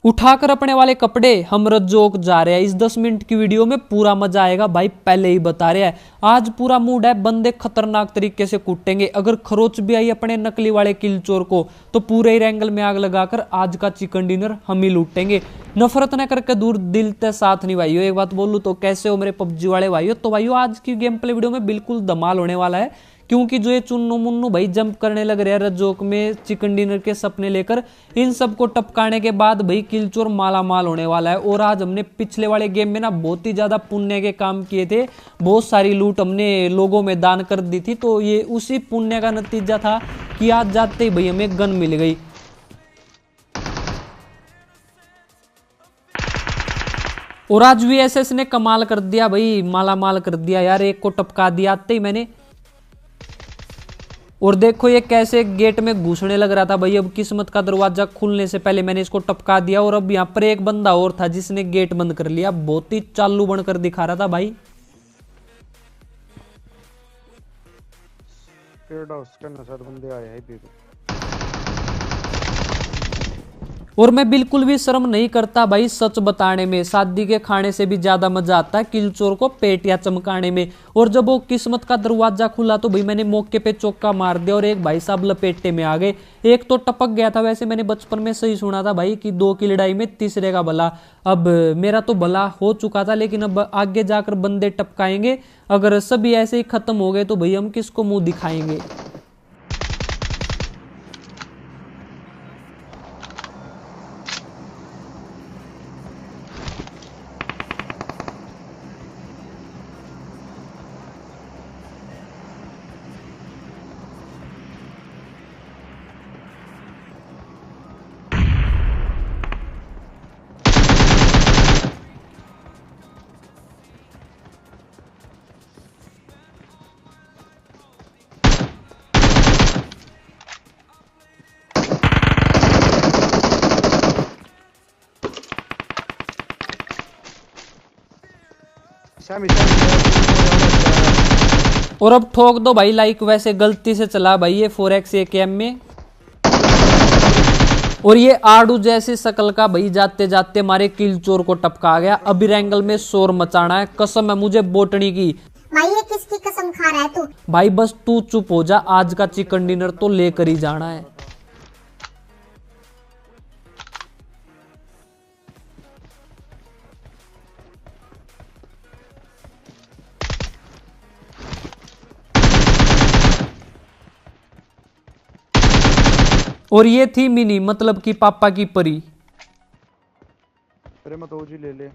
उठाकर अपने वाले कपड़े हम रज्जोक जा रहे हैं। इस 10 मिनट की वीडियो में पूरा मजा आएगा भाई, पहले ही बता रहे हैं। आज पूरा मूड है, बंदे खतरनाक तरीके से कूटेंगे। अगर खरोच भी आई अपने नकली वाले किलचोर को तो पूरे ही एंगल में आग लगाकर आज का चिकन डिनर हम ही लूटेंगे। नफरत न करके दूर दिल ते साथ नहीं भाइयों। एक बात बोलूं तो कैसे हो मेरे पबजी वाले भाइयों। तो भाइयों आज की गेम प्ले वीडियो में बिल्कुल धमाल होने वाला है, क्योंकि जो ये चुन्नू मुन्नू भाई जंप करने लग रहे हैं रज्जोक में चिकन डिनर के सपने लेकर, इन सबको टपकाने के बाद भाई किलचोर माला माल होने वाला है। और आज हमने पिछले वाले गेम में ना बहुत ही ज्यादा पुण्य के काम किए थे, बहुत सारी लूट हमने लोगों में दान कर दी थी। तो ये उसी पुण्य का नतीजा था कि आज जाते ही भाई हमें गन मिल गई। और आज वीएसएस ने कमाल कर दिया भाई, माला माल कर दिया यार, एक को टपका दिया आते ही मैंने। और देखो ये कैसे गेट में घुसने लग रहा था भाई। अब किस्मत का दरवाजा खुलने से पहले मैंने इसको टपका दिया। और अब यहाँ पर एक बंदा और था जिसने गेट बंद कर लिया, बहुत ही चालू बनकर दिखा रहा था भाई। बंदे आए हैं। और मैं बिल्कुल भी शर्म नहीं करता भाई सच बताने में। शादी के खाने से भी ज्यादा मजा आता है किलचोर को पेट या चमकाने में। और जब वो किस्मत का दरवाजा खुला तो भाई मैंने मौके पे चौका मार दिया और एक भाई साहब लपेटे में आ गए। एक तो टपक गया था, वैसे मैंने बचपन में सही सुना था भाई कि 2 की लड़ाई में तीसरे का भला। अब मेरा तो भला हो चुका था, लेकिन अब आगे जाकर बंदे टपकाएंगे। अगर सभी ऐसे ही खत्म हो गए तो भाई हम किसको मुंह दिखाएंगे। और अब ठोक दो भाई लाइक, वैसे गलती से चला भाई ये 4x AKM में। और ये आड़ू जैसी शकल का भाई जाते जाते हमारे किलचोर को टपका गया। अभी एंगल में शोर मचाना है, कसम है मुझे बोटनी की। भाई ये किसकी कसम खा रहा है तू? भाई बस तू चुप हो जा, आज का चिकन डिनर तो लेकर ही जाना है। और ये थी मिनी, मतलब कि पापा की परी। अरे मत ओजी ले ले।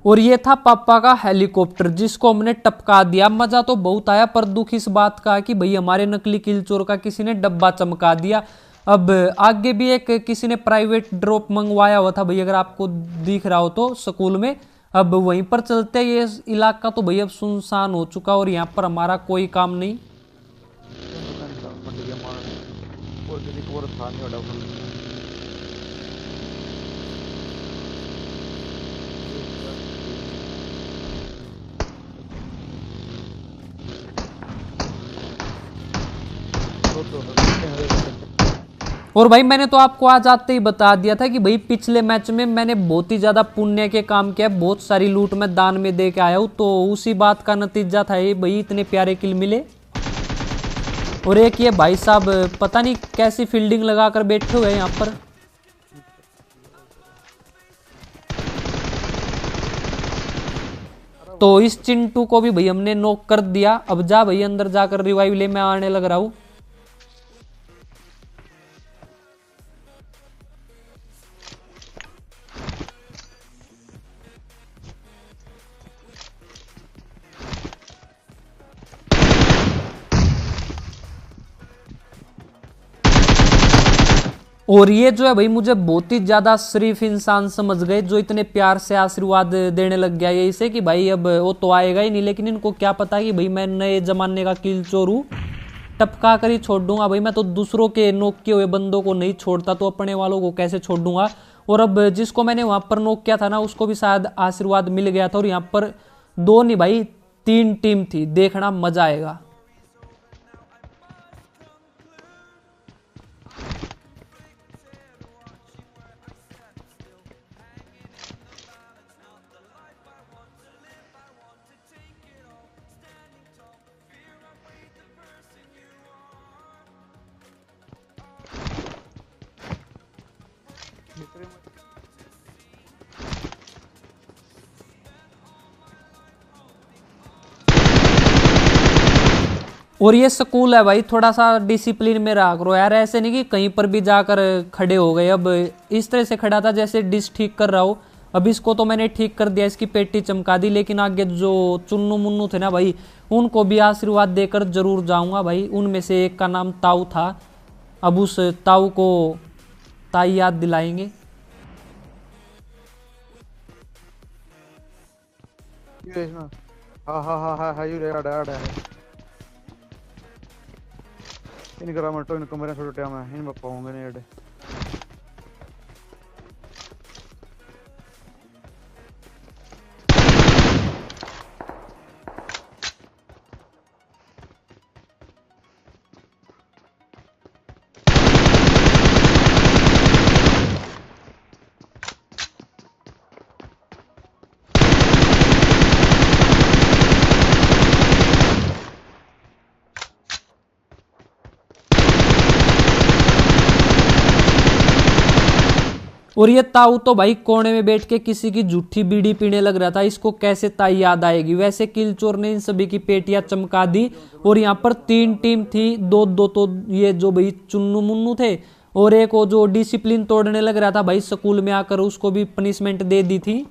और ये था पापा का हेलीकॉप्टर जिसको हमने टपका दिया। मजा तो बहुत आया, पर दुख इस बात का कि भाई हमारे नकली किलचोर का किसी ने डब्बा चमका दिया। अब आगे भी एक किसी ने प्राइवेट ड्रॉप मंगवाया हुआ था भाई, अगर आपको दिख रहा हो तो स्कूल में। अब वहीं पर चलते, ये इलाका तो भाई अब सुनसान हो चुका और यहाँ पर हमारा कोई काम नहीं। और भाई मैंने तो आपको आज आते ही बता दिया था कि भाई पिछले मैच में मैंने बहुत ही ज्यादा पुण्य के काम किया, बहुत सारी लूट में दान में दे के आया हूं। तो उसी बात का नतीजा था ये भाई, इतने प्यारे किल मिले। और एक ये भाई साहब पता नहीं कैसी फील्डिंग लगाकर बैठे हुए हैं यहाँ पर। तो इस चिंटू को भी भाई हमने नॉक कर दिया। अब जा भाई अंदर जाकर रिवाइव ले, मैं आने लग रहा हूं। और ये जो है भाई मुझे बहुत ही ज्यादा शरीफ इंसान समझ गए, जो इतने प्यार से आशीर्वाद देने लग गया ये इसे कि भाई अब वो तो आएगा ही नहीं। लेकिन इनको क्या पता कि भाई मैं नए जमाने का किलचोर हूँ, टपका कर ही छोड़ दूंगा भाई। मैं तो दूसरों के नोक किए हुए बंदों को नहीं छोड़ता, तो अपने वालों को कैसे छोड़ दूंगा। और अब जिसको मैंने वहां पर नोक किया था ना, उसको भी शायद आशीर्वाद मिल गया था। और यहाँ पर 2 नहीं भाई 3 टीम थी, देखना मजा आएगा। और ये स्कूल है भाई, थोड़ा सा डिसिप्लिन में रहा करो यार, ऐसे नहीं कि कहीं पर भी जाकर खड़े हो गए। अब इस तरह से खड़ा था जैसे डिश ठीक कर रहा हो। अब इसको तो मैंने ठीक कर दिया, इसकी पेटी चमका दी, लेकिन आगे जो चुन्नू मुन्नू थे ना भाई, उनको भी आशीर्वाद देकर जरूर जाऊंगा भाई। उनमें से एक का नाम ताऊ था, अब उस ताऊ को ताई याद दिलाएंगे। हाँ हाँ हाँ हाँ हाँ यू रेड रेड है इनका रामटो इनको मेरे छोटे टाइम है इन पापा होंगे नहीं रेड और ये ताऊ तो भाई कोने में बैठ के किसी की जूठी बीड़ी पीने लग रहा था, इसको कैसे ताई याद आएगी। वैसे किलचोर ने इन सभी की पेटियां चमका दी। और यहाँ पर 3 टीम थी, 2-2 तो ये जो भाई चुन्नू मुन्नू थे, और एक वो जो डिसिप्लिन तोड़ने लग रहा था भाई स्कूल में आकर, उसको भी पनिशमेंट दे दी थी।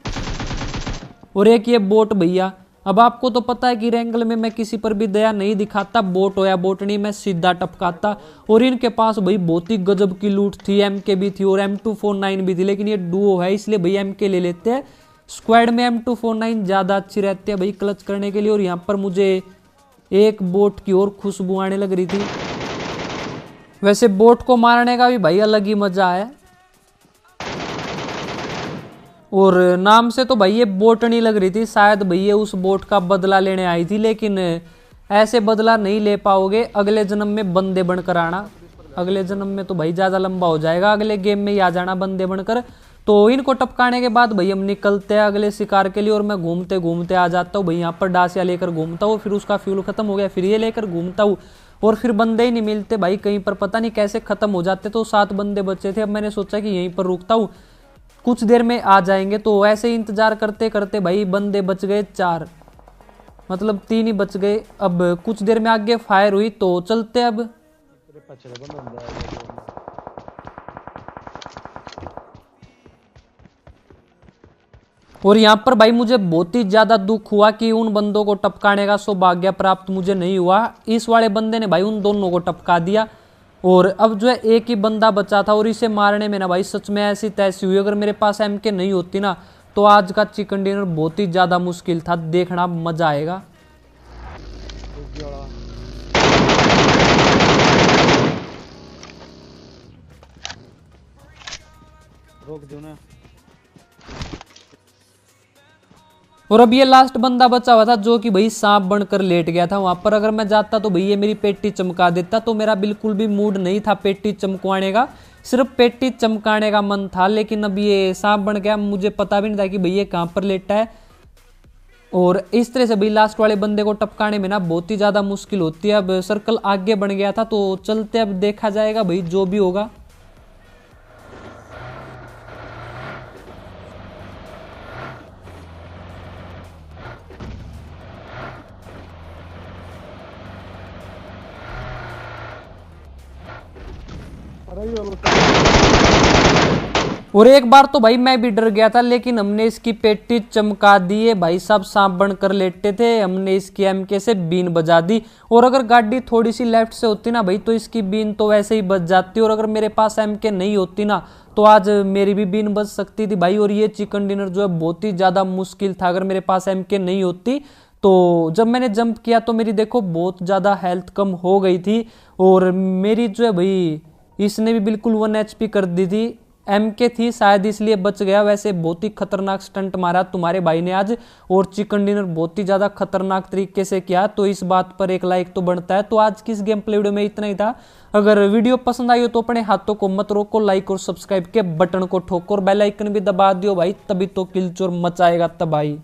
और एक ये बोट भैया, अब आपको तो पता है कि रैंगल में मैं किसी पर भी दया नहीं दिखाता, बोट हो या बोटनी मैं सीधा टपकाता। और इनके पास भाई बहुत ही गजब की लूट थी, MK भी थी और M249 भी थी, लेकिन ये डुओ है इसलिए भाई MK ले लेते हैं। स्क्वाड में M249 ज्यादा अच्छी रहती है भाई क्लच करने के लिए। और यहाँ पर मुझे एक बोट की और खुशबू आने लग रही थी। वैसे बोट को मारने का भी भाई अलग ही मजा है, और नाम से तो भाई ये बोटनी लग रही थी, शायद भैया उस बोट का बदला लेने आई थी, लेकिन ऐसे बदला नहीं ले पाओगे। अगले जन्म में बंदे बनकर आना, अगले जन्म में तो भाई ज्यादा लंबा हो जाएगा, अगले गेम में ही आ जाना बंदे बनकर। तो इनको टपकाने के बाद भाई हम निकलते हैं अगले शिकार के लिए। और मैं घूमते घूमते आ जाता हूँ भाई, यहाँ पर डासिया लेकर घूमता हूँ, फिर उसका फ्यूल खत्म हो गया, फिर ये लेकर घूमता हूँ, और फिर बंदे ही नहीं मिलते भाई, कहीं पर पता नहीं कैसे खत्म हो जाते। तो 7 बंदे बचे थे, अब मैंने सोचा कि यहीं पर रुकता हूँ, कुछ देर में आ जाएंगे। तो ऐसे ही इंतजार करते करते भाई बंदे बच गए 4, मतलब 3 ही बच गए। अब कुछ देर में आगे फायर हुई, तो चलते अब। और यहाँ पर भाई मुझे बहुत ही ज्यादा दुख हुआ कि उन बंदों को टपकाने का सौभाग्य प्राप्त मुझे नहीं हुआ। इस वाले बंदे ने भाई उन दोनों को टपका दिया, और अब जो है एक ही बंदा बचा था, और इसे मारने में ना भाई सच में ऐसी तैसी हुई। अगर मेरे पास MK नहीं होती ना, तो आज का चिकन डिनर बहुत ही ज्यादा मुश्किल था। देखना मजा आएगा। रोक दो ना। और अब ये लास्ट बंदा बचा हुआ था, जो कि भाई सांप बनकर लेट गया था वहां पर। अगर मैं जाता तो भाई ये मेरी पेटी चमका देता, तो मेरा बिल्कुल भी मूड नहीं था पेटी चमकवाने का, सिर्फ पेटी चमकाने का मन था। लेकिन अब ये सांप बन गया, मुझे पता भी नहीं था कि भाई ये कहां पर लेटा है। और इस तरह से भाई लास्ट वाले बंदे को टपकाने में ना बहुत ही ज्यादा मुश्किल होती है। अब सर्कल आगे बढ़ गया था, तो चलते अब देखा जाएगा भाई जो भी होगा। और एक बार तो भाई मैं भी डर गया था, लेकिन हमने इसकी पेटी चमका दी है भाई साहब, सांप बनकर लेटे थे, हमने इसकी MK से बीन बजा दी। और अगर गाड़ी थोड़ी सी लेफ्ट से होती ना भाई, तो इसकी बीन तो वैसे ही बज जाती। और अगर मेरे पास MK नहीं होती ना, तो आज मेरी भी बीन बज सकती थी भाई। और ये चिकन डिनर जो है बहुत ही ज्यादा मुश्किल था, अगर मेरे पास MK नहीं होती। तो जब मैंने जंप किया तो मेरी देखो बहुत ज्यादा हेल्थ कम हो गई थी, और मेरी जो है भाई इसने भी बिल्कुल 1 HP कर दी थी। MK थी शायद इसलिए बच गया, वैसे बहुत ही खतरनाक स्टंट मारा तुम्हारे भाई ने आज, और चिकन डिनर बहुत ही ज्यादा खतरनाक तरीके से किया। तो इस बात पर एक लाइक तो बनता है। तो आज की इस गेम प्ले वीडियो में इतना ही था। अगर वीडियो पसंद आई हो तो अपने हाथों को मत रोको, लाइक और सब्सक्राइब के बटन को ठोको और बेल आइकन भी दबा दियो भाई, तभी तो किलचोर मचाएगा तबाही।